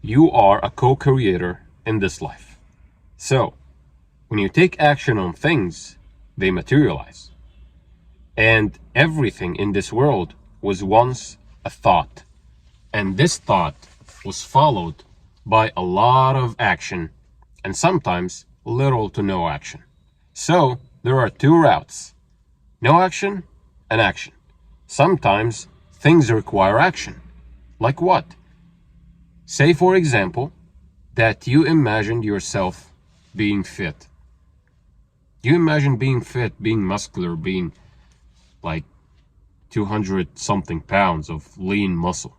You are a co-creator in this life. So, when you take action on things, they materialize. And everything in this world was once a thought. And this thought was followed by a lot of action, and sometimes little to no action. So, there are two routes: no action and action. Sometimes things require action. Like what? Say, for example, that you imagined yourself being fit. You imagine being fit, being muscular, being like 200 something pounds of lean muscle.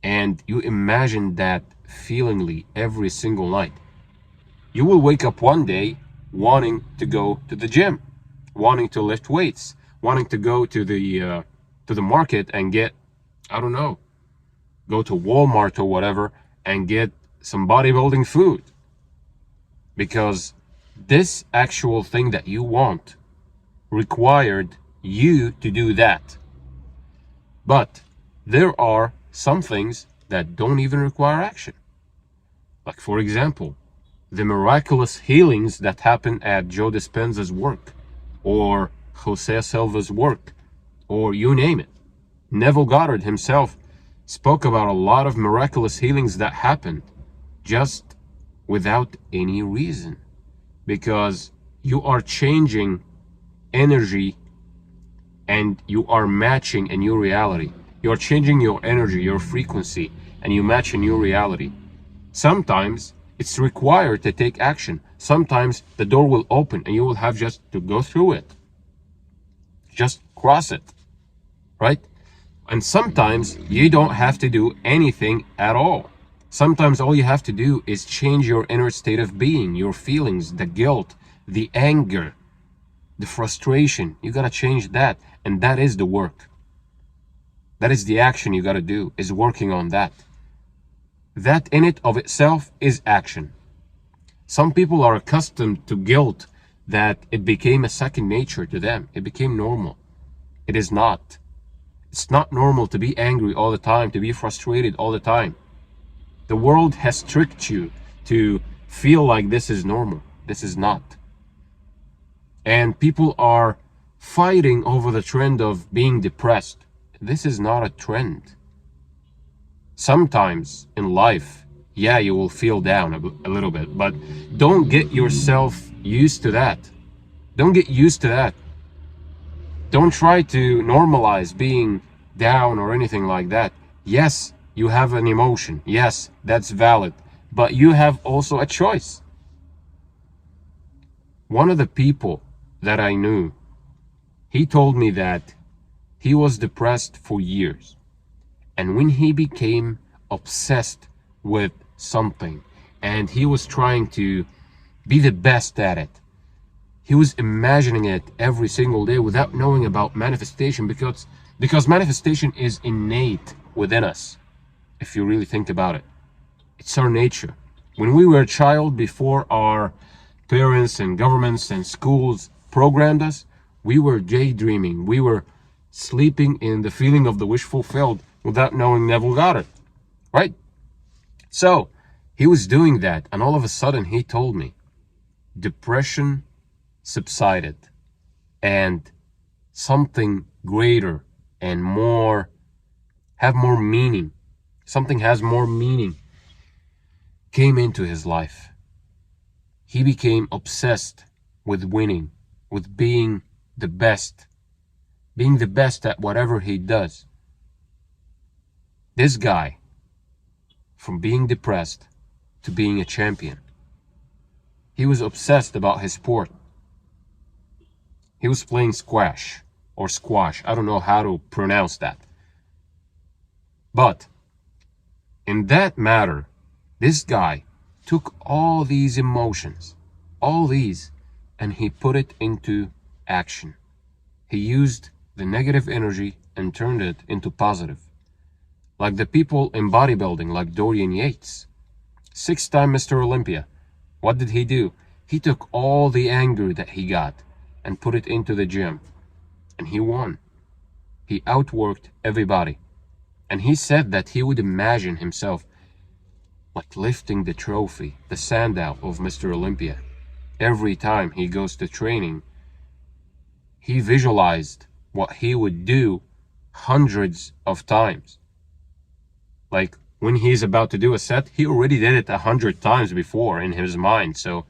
And you imagine that feelingly every single night. You will wake up one day wanting to go to the gym, wanting to lift weights, wanting to go to the market and get, I don't know, go to Walmart or whatever and get some bodybuilding food. Because this actual thing that you want required you to do that. But there are some things that don't even require action. Like, for example, the miraculous healings that happen at Joe Dispenza's work, or Jose Silva's work, or you name it. Neville Goddard himself spoke about a lot of miraculous healings that happened just without any reason, because you are changing energy and you are matching a new reality. You're changing your energy, your frequency, and you match a new reality. Sometimes it's required to take action. Sometimes the door will open and you will have just to go through it. Just cross it, right? And sometimes you don't have to do anything at all. Sometimes all you have to do is change your inner state of being, your feelings, the guilt, the anger, the frustration. You gotta change that, and that is the work. That is the action you gotta do, is working on that. That in it of itself is action. Some people are accustomed to guilt that it became a second nature to them. It became normal. It is not. It's not normal to be angry all the time, to be frustrated all the time. The world has tricked you to feel like this is normal. This is not. And people are fighting over the trend of being depressed. This is not a trend. Sometimes in life, yeah, you will feel down a little bit, but don't get yourself used to that. Don't get used to that. Don't try to normalize being down or anything like that. Yes, you have an emotion. Yes, that's valid. But you have also a choice. One of the people that I knew, he told me that he was depressed for years. And when he became obsessed with something and he was trying to be the best at it, he was imagining it every single day without knowing about manifestation, because manifestation is innate within us. If you really think about it, it's our nature. When we were a child, before our parents and governments and schools programmed us, we were daydreaming. We were sleeping in the feeling of the wish fulfilled without knowing Neville Goddard, right? So he was doing that, and all of a sudden he told me depression subsided and something greater and more meaning, something has more meaning came into his life. He became obsessed with winning, with being the best at whatever he does. This guy, from being depressed to being a champion, he was obsessed about his sport. He was playing squash or squash. I don't know how to pronounce that. But in that matter, this guy took all these emotions, all these, and he put it into action. He used the negative energy and turned it into positive. Like the people in bodybuilding, like Dorian Yates, 6-time Mr. Olympia. What did he do? He took all the anger that he got and put it into the gym. And he won. He outworked everybody. And he said that he would imagine himself like lifting the trophy, the sandal of Mr. Olympia. Every time he goes to training, he visualized what he would do hundreds of times. Like when he's about to do a set, he already did it 100 times before in his mind. So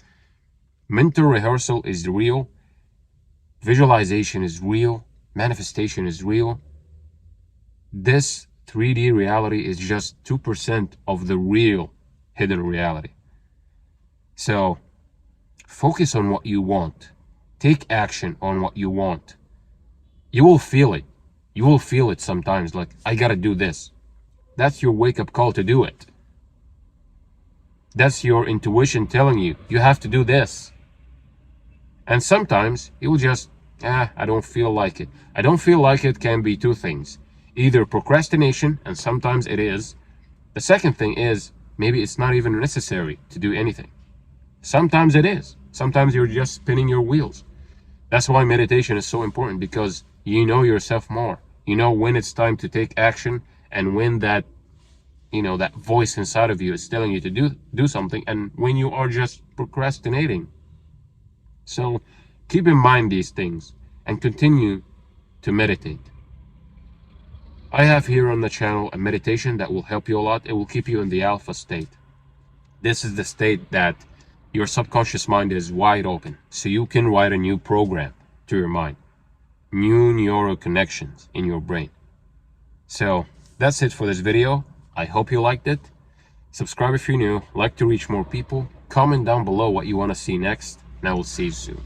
mental rehearsal is real, visualization is real, manifestation is real. This 3D reality is just 2% of the real hidden reality. So focus on what you want. Take action on what you want. You will feel it. You will feel it sometimes, like, I gotta do this. That's your wake-up call to do it. That's your intuition telling you, you have to do this. And sometimes you will just, I don't feel like it. I don't feel like it can be two things. Either procrastination, and sometimes it is. The second thing is, maybe it's not even necessary to do anything. Sometimes it is. Sometimes you're just spinning your wheels. That's why meditation is so important, because you know yourself more. You know when it's time to take action, and when that, that voice inside of you is telling you to do something, and when you are just procrastinating. So keep in mind these things and continue to meditate. I have here on the channel a meditation that will help you a lot. It will keep you in the alpha state. This is the state that your subconscious mind is wide open, so you can write a new program to your mind, new neural connections in your brain. So that's it for this video. I hope you liked it. Subscribe if you're new, like to reach more people, comment down below what you want to see next, and I will see you soon.